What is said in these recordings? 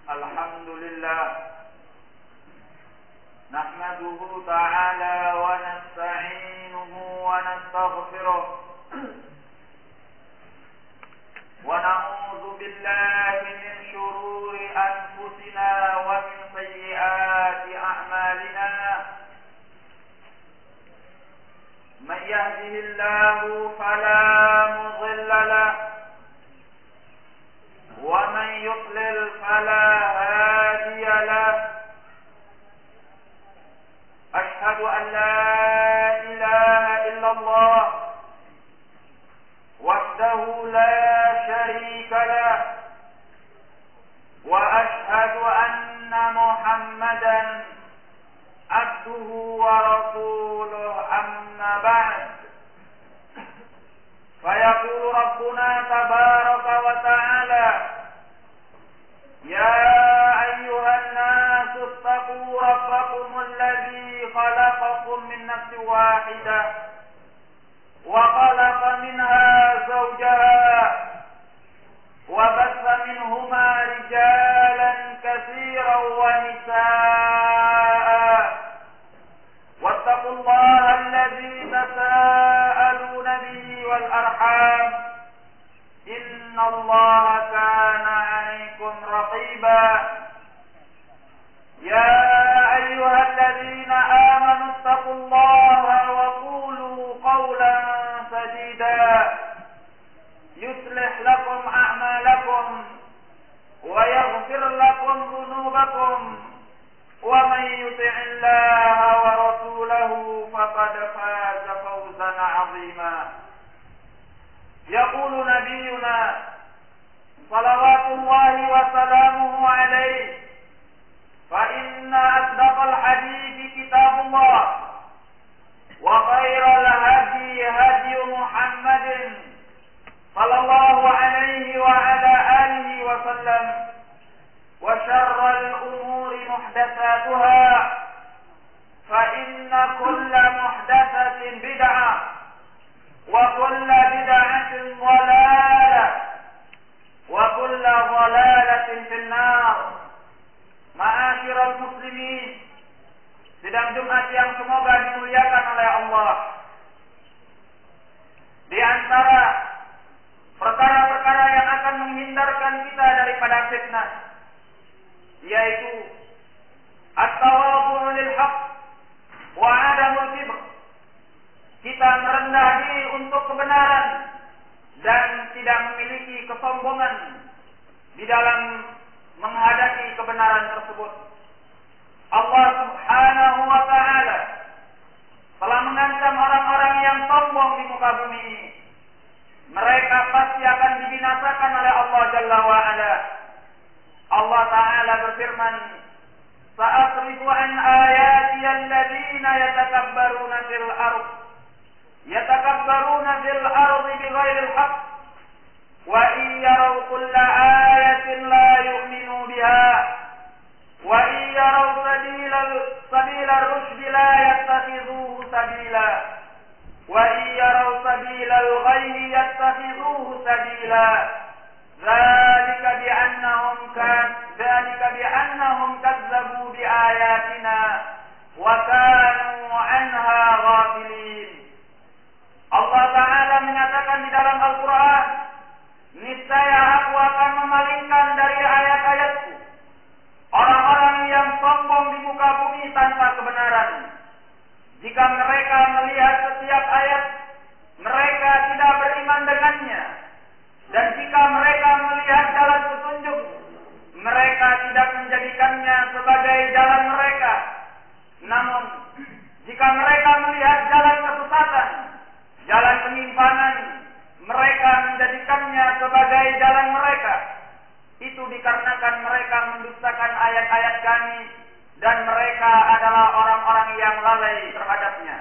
Alhamdulillah nahmaduhu ta'ala wa nasta'inuhu wa nastaghfiruh wa na'udzu billahi min shururi anfusina wa min sayyiati a'malina man yahdihillahu fala mudilla lahu ومن يضلل فلا هادي له أشهد أن لا إله إلا الله وحده لا شريك له وأشهد أن محمدا عبده ورسوله أما بعد فيقول ربنا تبارك وتعالى يا أيها الناس اتقوا ربكم الذي خلقكم من نفس واحدة وخلق منها زوجها وبث منهما رجالا كثيرا ونساء واتقوا الله الذي تساءلون به والأرحام إن الله كان عليكم رقيبا يا أيها الذين آمنوا اتقوا الله وقولوا قولا سديدا يصلح لكم أعمالكم ويغفر لكم ذنوبكم ومن يطع الله ورسوله فقد فاز فوزا عظيما يقول نبينا صلوات الله وسلامه عليه فإن أصدق الحديث كتاب الله وخير الهدي هدي محمد صلى الله عليه وعلى آله وسلم وشر الأمور محدثاتها فإن كل محدثة بدعة وكل بدعة ضلالة وكل ضلالة في النار. Ma'asyiral muslimin, sidang Jumat yang semoga dimuliakan oleh Allah. Di antara perkara-perkara yang akan menghindarkan kita daripada fitnah, yaitu at-tawadhu' lil haqq wa 'adamul kibr. Kita merendah diri untuk kebenaran dan tidak memiliki kesombongan di dalam menghadapi kebenaran tersebut. Allah Subhanahu wa ta'ala telah mengancam orang-orang yang sombong di muka bumi ini. Mereka pasti akan dibinasakan oleh Allah Jalla wa Ala. Allah Ta'ala berfirman, "Sa'asrifu an ayati alladziina yatakabbaruna fil ardi bighairil haqq wa in yaraw kulla ayatin la yu'minu biha wa in yaraw sabila ar-rushdi la yattakhidhuhu sabila wa in yaraw sabila al-ghayyi yattakhidhuhu sabila dzalika bi'annahum kazzabu biayatina wa kanu 'anha ghafilin." Allah Ta'ala menyatakan di dalam Al-Quran, niscaya aku akan memalingkan dari ayat-ayatku orang-orang yang sombong di muka bumi tanpa kebenaran. Jika mereka melihat setiap ayat, mereka tidak beriman dengannya. Dan jika mereka melihat jalan petunjuk, mereka tidak menjadikannya sebagai jalan mereka. Namun, jika mereka melihat jalan kesesatan, jalan penyimpangan, mereka menjadikannya sebagai jalan mereka. Itu dikarenakan mereka mendustakan ayat-ayat kami dan mereka adalah orang-orang yang lalai terhadapnya.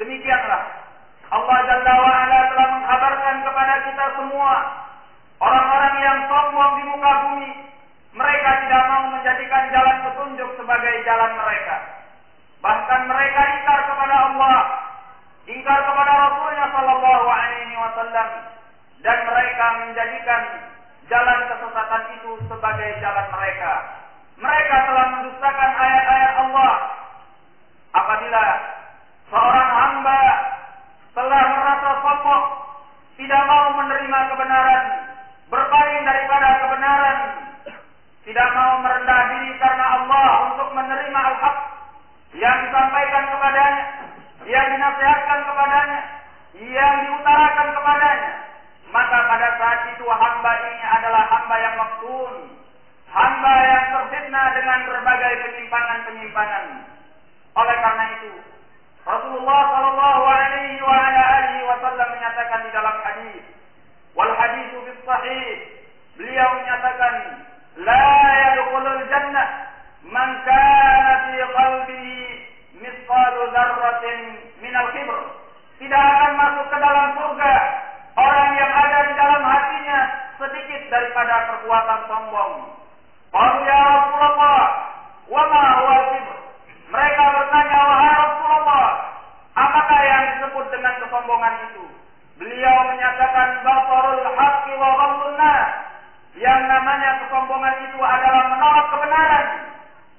Demikianlah Allah Jalla wa Ala telah mengkabarkan kepada kita semua, orang-orang yang sombong di muka bumi, mereka tidak mau menjadikan jalan petunjuk sebagai jalan mereka. Bahkan mereka ingkar kepada Allah, ingkar kepada Rasulnya sallallahu alaihi wasallam, dan mereka menjadikan jalan kesesatan itu sebagai jalan mereka. Mereka telah mendustakan ayat-ayat Allah. Apabila seorang hamba telah merasa sombong, tidak mau menerima kebenaran, berpaling daripada kebenaran, tidak mau merendah diri karena Allah untuk menerima al-haq yang disampaikan kepadanya, yang dinasihatkan kepadanya, yang diutarakan kepadanya, maka pada saat itu hamba ini adalah hamba yang maftun, hamba yang terfitnah dengan berbagai penyimpangan-penyimpangan. Oleh karena itu, Rasulullah sallallahu alaihi wasallam menyatakan di dalam hadis, wal haditsu bis sahih, beliau menyatakan, la yadkhulul jannah man kana fi qalbihi mithqalu dzarratin minal kibr. Tidak akan masuk ke dalam surga orang yang ada di dalam hatinya sedikit daripada perbuatan sombong. Qalu ya Rasulullah, wa ma huwa al-kibr? Mereka bertanya, wahai Rasulullah, apakah yang disebut dengan kesombongan itu? Beliau menyatakan, batarul haqqi wa ghamdun nas. Yang namanya kesombongan itu adalah menolak kebenaran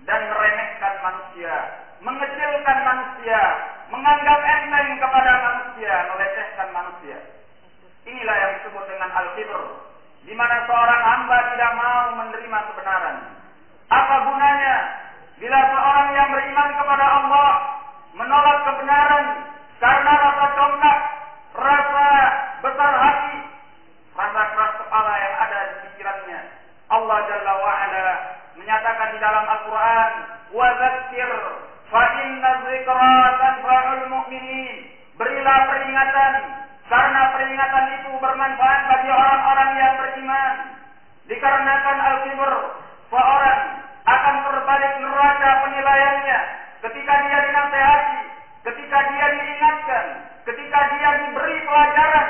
dan meremehkan manusia, mengecilkan manusia, menganggap enteng kepada manusia, melecehkan manusia. Inilah yang disebut dengan al-kibr, di mana seorang hamba tidak mau menerima kebenaran. Apa gunanya bila seorang yang beriman kepada Allah menolak kebenaran karena rasa congkak, rasa besar hati, rasa keras kepala yang ada di pikirannya? Allah Jalla wa'ala menyatakan di dalam Al-Quran, wa dzakir fa inna dzikra tanfa'ul mu'minin. Berilah peringatan, karena peringatan itu bermanfaat bagi orang-orang yang beriman. Dikarenakan al-kibr, seorang akan terbalik neraca penilaiannya ketika dia dinasehati, ketika dia diingatkan, ketika dia diberi pelajaran.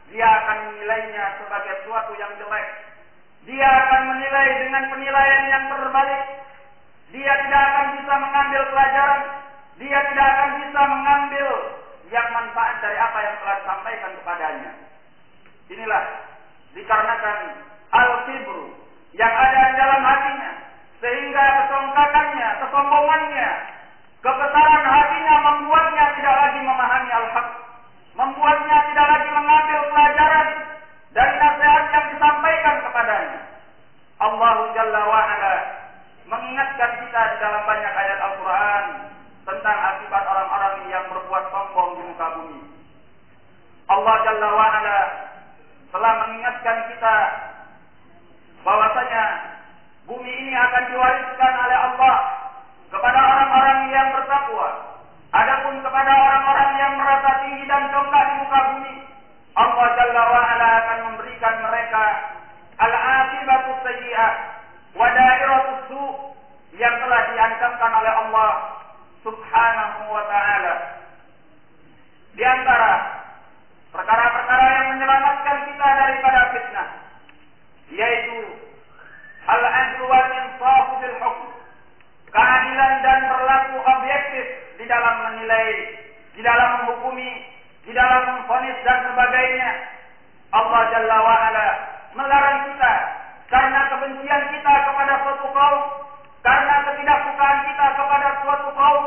Dia akan menilainya sebagai sesuatu yang jelek. Dia akan menilai dengan penilaian yang terbalik. Dia tidak akan bisa mengambil pelajaran. Dia tidak akan bisa mengambil yang manfaat dari apa yang telah disampaikan kepadanya. Inilah dikarenakan al-kibru yang ada di dalam hatinya, sehingga kesongkakannya, kesombongannya, kebesaran hatinya membuatnya tidak lagi memahami al-haq, membuatnya tidak lagi mengambil pelajaran dari nasihat yang disampaikan kepadanya. Allah Jalla wa'ala mengingatkan kita di dalam banyak ayat Al-Quran tentang akibat orang-orang yang berbuat sombong di muka bumi. Allah Jalla wa'ala telah mengingatkan kita bahwasanya bumi ini akan diwariskan oleh Allah kepada orang-orang yang bertakwa. Adapun kepada orang-orang yang merasa tinggi dan congkak di muka bumi, Allah Jalla wa'ala akan memberikan mereka al-aqibatu sayyi'ah wa dairatus su' yang telah diancamkan oleh Allah Subhanahu wa ta'ala. Di antara perkara-perkara yang menyelamatkan kita daripada fitnah, yaitu al-'adlu wal insaf bil hukm, keadilan dan berlaku objektif di dalam menilai, di dalam menghukumi, di dalam memvonis dan sebagainya. Allah Jalla wa'ala melarang kita karena kebencian kita kepada suatu kaum, karena ketidaksukaan kita kepada suatu kaum,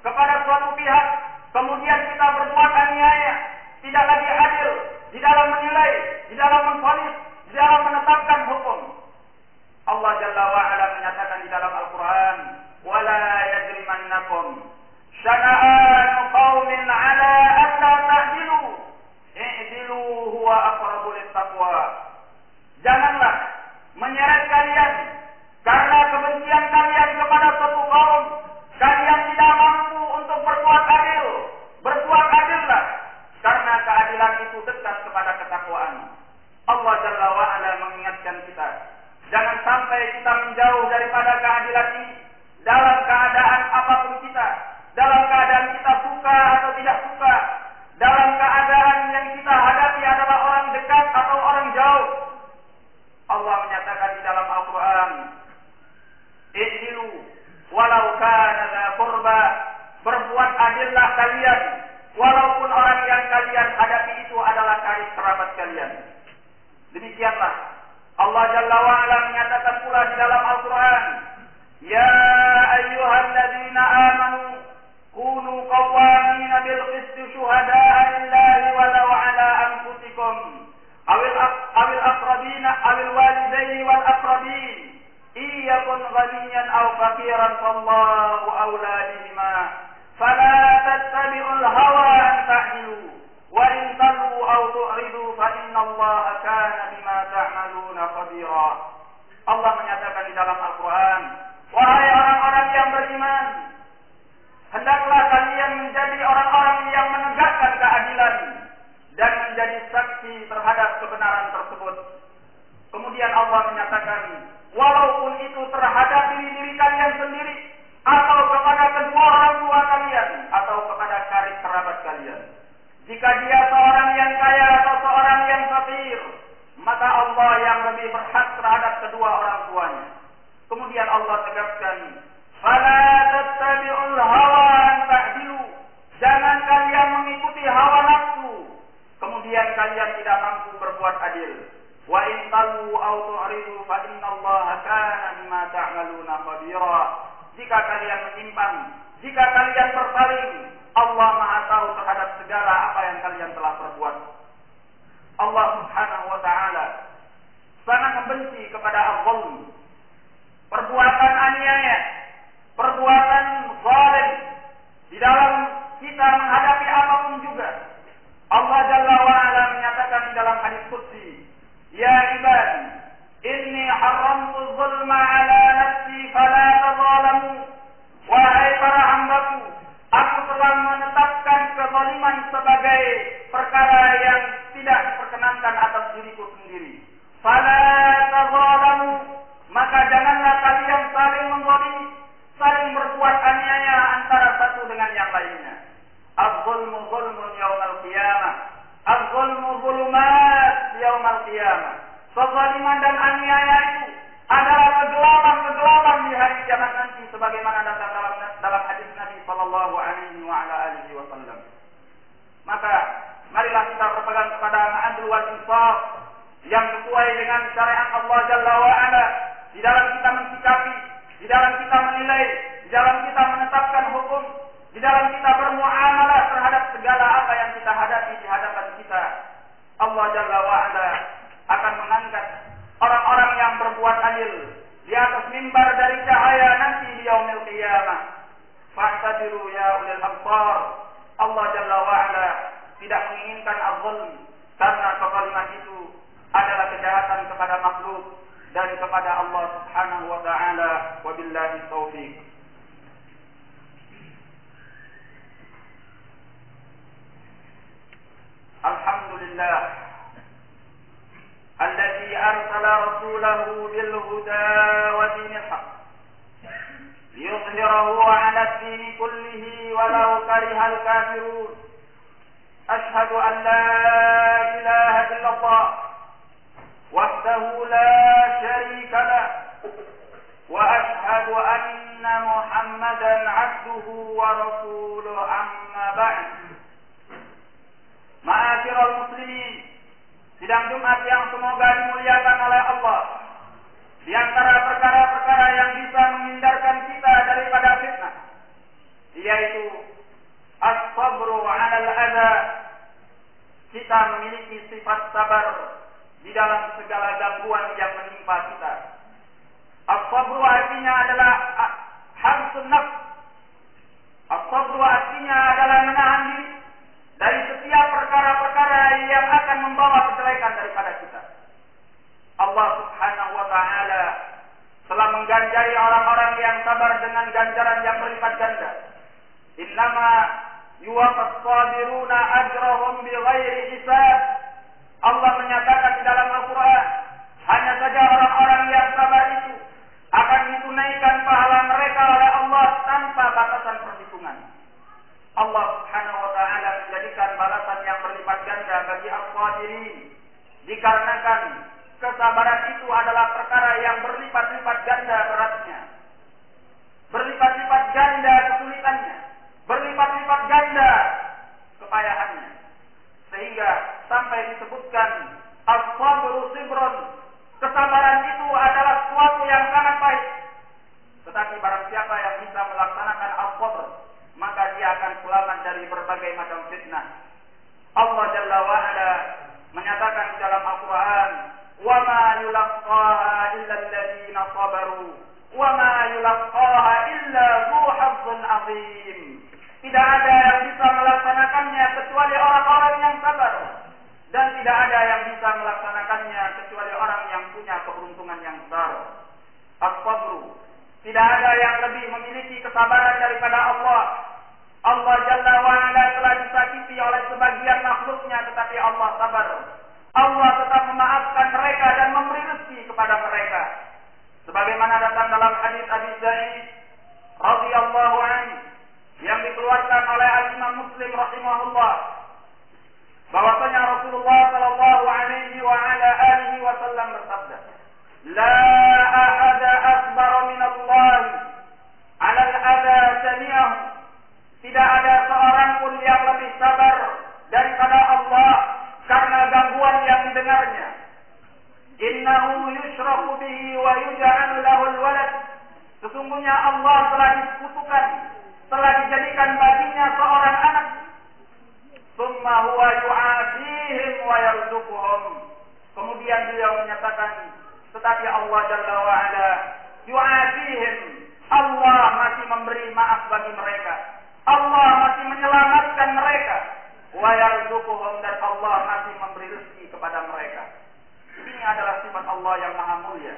kepada suatu pihak, kemudian kita berbuat aniaya, tidak lagi adil di dalam menilai, di dalam memvonis, di dalam menetapkan hukum. Allah Jalla wa'ala menyatakan di dalam Al-Quran, وَلَا يَجْرِمَنَّكُمْ شَنَآنُ قَوْمٍ عَلَىٰ أَلَّا تَعْدِلُوا اعْدِلُوا هُوَ أَقْرَبُ لِلتَّقْوَىٰ. Janganlah menyeret kalian karena kebencian kalian kepada suatu kaum. Kalian tidak mampu untuk berbuat adil. Berbuat adillah, karena keadilan itu dekat kepada ketakwaan. Allah Jalla wa'ala mengingatkan kita, jangan sampai kita menjauh daripada keadilan ini dalam keadaan apapun kita, dalam keadaan kita suka atau tidak suka, dalam keadaan yang kita hadapi adalah orang dekat atau orang jauh. Allah menyatakan di dalam Al-Quran, I'dilu walau kana dza qurba, berbuat adillah kalian walaupun orang yang kalian hadapi itu adalah karib kerabat kalian. Demikianlah Allah Allah Jalla wa Ala menyatakan pula di dalam Al-Quran, Ya ayyuhalladzina amanu kunu qawwamina bil qisti syuhada'a lillahi walau ala anfusikum awil aqrabina awil walidaini wal aqrabin iyakun ghaniyan aw faqiran fallahu awla bihima fala tattabi'ul hawa an ta'dilu wa in talu aw tu'ridu fa innallaha kana bima ta'maluna khabira. Allah menyatakan di dalam Al-Quran, wahai orang-orang yang beriman, hendaklah kalian menjadi orang-orang yang menegakkan keadilan dan menjadi saksi terhadap kebenaran tersebut. Kemudian Allah menyatakan, walaupun itu terhadap diri kalian sendiri, atau kepada kedua orang tua kalian, atau kepada karib kerabat kalian. Jika dia seorang yang kaya atau seorang yang fakir, maka Allah yang lebih berhak terhadap kedua orang tuanya. Kemudian Allah tegaskan, fala tattabi'ul hawa an ta'dilu. Jangan kalian mengikuti hawa nafsu, kemudian kalian tidak mampu berbuat adil. Wa in talu aw tu'ridu fa innallaha kana bima ta'maluna khabira. Jika kalian menyimpang, jika kalian berpaling, Allah Maha tahu terhadap segala apa yang kalian telah perbuat. Allah Subhanahu wa taala sangat membenci kepada az-zulm, perbuatan aniaya, perbuatan zalim di dalam kita menghadapi apapun juga. Allah Jalla wa Ala menyatakan di dalam hadis qudsi, Ya ibadi, inni haramtu zulma ala nafsi fala tadzalamu. Wahai para hambaku, aku telah menetapkan kezaliman sebagai perkara yang tidak diperkenankan atas diriku sendiri. Fala tadzalamu, maka janganlah kalian saling menzalimi, saling berbuat aniaya antara satu dengan yang lainnya. Az-zulmu zulmun yaumal qiyamah. Az-zulmu zulumat yaumal qiyamah. Kezaliman dan aniaya itu adalah kegelapan di hari kiamat nanti, sebagaimana datang dalam hadis Nabi sallallahu alaihi wa ala alihi wasallam. Maka marilah kita berpegang kepada al-'adl wal insaf yang sesuai dengan syariat Allah Jalla wa Ala di dalam kita mensikapi, di dalam kita menilai, di dalam kita menetapkan hukum, di dalam kita bermuamalah terhadap segala apa yang kita hadapi di hadapan kita. Allah Jalla wa Ala akan mengangkat orang-orang yang berbuat adil di atas mimbar dari cahaya nanti di yaumil qiyamah. Fa'tabiru ya ulil absar. Allah Jalla wa Ala tidak menginginkan az-zulm, karena kezaliman itu adalah kejahatan kepada makhluk dan kepada Allah Subhanahu wa taala. Wabillahi taufiq. Alhamdulillah alladzi arsala rasulahu bil huda wa dinil haq liyudhhirahu 'ala ad-din kullihi walau karihal kafirun. Ashhadu an la ilaha illallah wahdahu la syarika lah wa ashhadu anna Muhammadan 'abduhu wa rasuluhu, amma ba'd. Ma'asyiral muslimin, sidang Jumat yang semoga dimuliakan oleh Allah, di antara perkara-perkara yang bisa menghindarkan kita daripada fitnah, yaitu as-sabru 'alal adza. Kita memiliki sifat sabar di dalam segala gangguan yang menimpa kita. As-sabru artinya adalah habsun nafs. As-sabru artinya adalah menahan diri dari setiap perkara-perkara yang akan membawa kejelekan daripada kita. Allah Subhanahu wa taala telah mengganjari orang-orang yang sabar dengan ganjaran yang berlipat ganda. Innama yuwaffas sabiruna ajrahum bighairi hisab. Allah menyatakan di dalam Al-Quran, hanya saja orang-orang yang sabar itu akan ditunaikan pahala mereka oleh Allah tanpa batasan perhitungan. Allah Subhanahu wa taala menjadikan balasan yang berlipat ganda bagi as-sabirin, dikarenakan kesabaran itu adalah perkara yang berlipat-lipat ganda beratnya, berlipat-lipat ganda kesulitannya, berlipat-lipat ganda kepayahannya, sehingga sampai disebutkan as-sabru sibrun, kesabaran Tetapi barang siapa yang bisa melaksanakan as-sabr, maka dia akan selamat dari berbagai macam fitnah. Allah Jalla wa Ala menyatakan di dalam Al-Quran, wa ma yulaqqaha illa alladziina sabaru wa ma yulaqqaha illa dzu hazzin 'azim. Tidak ada yang bisa melaksanakannya kecuali orang-orang yang sabar, dan tidak ada yang bisa melaksanakannya kecuali orang yang punya keberuntungan yang besar. As-sabru, tidak ada yang lebih memiliki kesabaran daripada Allah. Allah Jalla wa Ala telah disakiti oleh sebagian makhluknya, tetapi Allah sabar. Allah tetap memaafkan mereka dan memberi rezeki kepada mereka. Sebagaimana datang dalam hadis Abi Sa'id radhiyallahu anhu yang dikeluarkan oleh Al-Imam Muslim rahimahullah, bahwasanya Rasulullah sallallahu alaihi wa ala alihi wasallam bersabda, "La ahada akbar min Allah 'ala al-adha sami'ahu." Tidak ada seorang pun yang lebih sabar daripada Allah karena gangguan yang didengarnya. Innahu yushraku bihi wa yuj'alu lahu al-walad. Sesungguhnya Allah telah disekutukan, telah dijadikan baginya seorang anak. Tsumma huwa yu'afihim wa yarzuquhum. Kemudian beliau menyatakan, tetapi Allah Jalla wa Ala yu'afihim. Allah masih memberi maaf bagi mereka. Allah masih menyelamatkan mereka. Wa yarzuquhum, dan Allah masih memberi rezeki kepada mereka. Ini adalah sifat Allah yang maha mulia,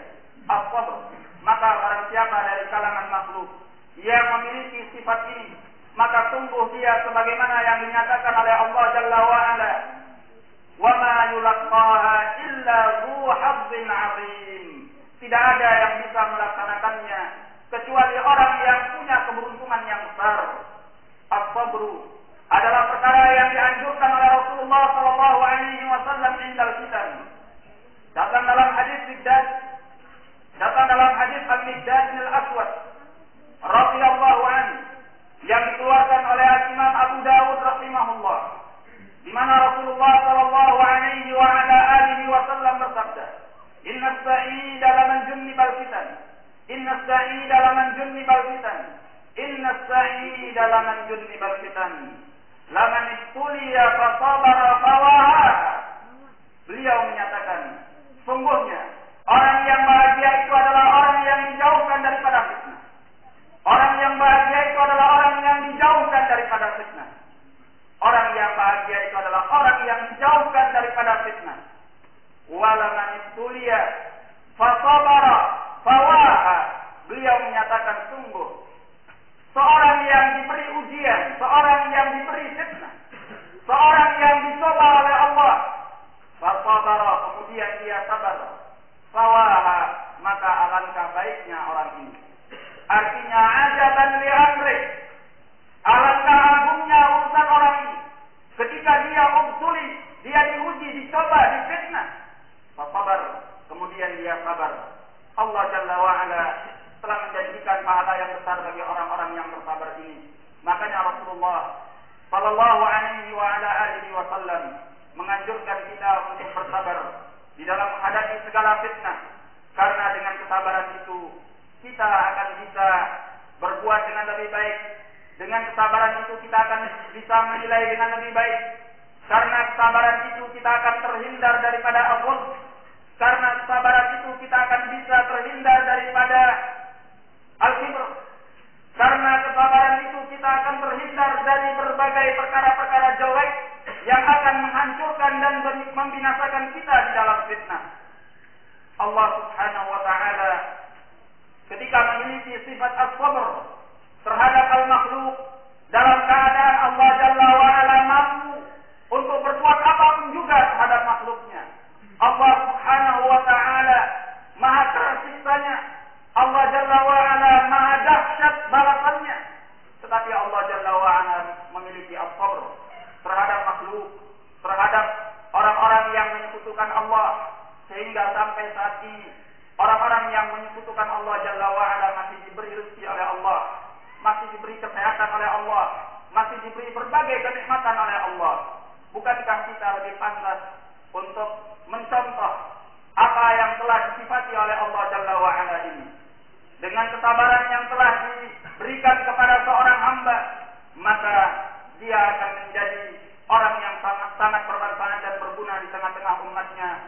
as-sabr. Maka barang siapa dari kalangan makhluk yang memiliki sifat ini, maka sungguh dia sebagaimana yang dinyatakan oleh Allah Jalla wa Ala, wa ma yulaqqaha illa dzu hazzin 'azim. Tidak ada yang bisa melaksanakannya kecuali orang yang punya keberuntungan yang besar. As-sabru adalah perkara yang dianjurkan oleh Rasulullah sallallahu alaihi wasallam indal fitan. Datang dalam hadis Al-Miqdad bin Al-Aswad radhiyallahu anhu yang dikeluarkan oleh Imam Abu Dawud rahimahullah, di mana Rasulullah sallallahu alaihi wa ala alihi wasallam bersabda, "Inna as-sa'ida laman junnibal fitan. Inna as-sa'ida laman junnibal fitan. Inna as-sa'ida laman junnibal fitan. Laman ibtuliya fa sabara fawaha." Beliau menyatakan, sungguhnya orang yang bahagia itu adalah orang yang dijauhkan daripada fitnah. Orang yang bahagia itu adalah orang yang dijauhkan daripada fitnah. Orang yang bahagia itu adalah orang yang dijauhkan daripada fitnah. Walaman ibtuliya fa sabara fawaha. Beliau menyatakan, sungguh seorang yang diberi ujian, seorang yang diberi fitnah, seorang yang dicoba oleh Allah, fasabara, kemudian dia sabar, fawaha, maka alangkah baiknya orang ini. Artinya ajaban li amri, alangkah agungnya urusan orang ini ketika dia ubtuli, dia diuji, dicoba, difitnah, fasabar, kemudian dia sabar. Allah Jalla wa Ala telah menjanjikan pahala yang besar bagi orang-orang yang bersabar ini. Makanya Rasulullah sallallahu alaihi wa ala alihi wasallam menganjurkan kita untuk bersabar di dalam menghadapi segala fitnah, karena dengan kesabaran itu kita akan bisa berbuat dengan lebih baik. Dengan kesabaran itu kita akan bisa menilai dengan lebih baik. Karena kesabaran itu kita akan terhindar daripada aghul. Karena kesabaran itu kita akan bisa terhindar daripada al-kibr. Karena kesabaran itu kita akan terhindar dari berbagai perkara-perkara jelek yang akan menghancurkan dan membinasakan kita di dalam fitnah. Allah Subhanahu wa ta'ala ketika memiliki sifat as-sabr terhadap al-makhluk, dalam keadaan Allah Jalla wa Ala mampu untuk berbuat apapun juga terhadap makhluknya. Allah Subhanahu wa ta'ala maha keras siksanya. Allah Jalla wa Ala maha dahsyat balasannya. Tetapi Allah Jalla wa Ala memiliki as-sabr terhadap makhluk, terhadap orang-orang yang menyekutukan Allah, sehingga sampai saat ini orang-orang yang menyekutukan Allah Jalla wa Ala masih diberi rezeki oleh Allah, masih diberi kesehatan oleh Allah, masih diberi berbagai kenikmatan oleh Allah. Bukankah kita lebih pantas untuk mencontoh apa yang telah disifati oleh Allah Jalla wa Ala ini dengan dengan kesabaran yang telah diberikan kepada seorang hamba, maka dia akan menjadi orang yang sangat bermanfaat dan berguna di tengah-tengah umatnya.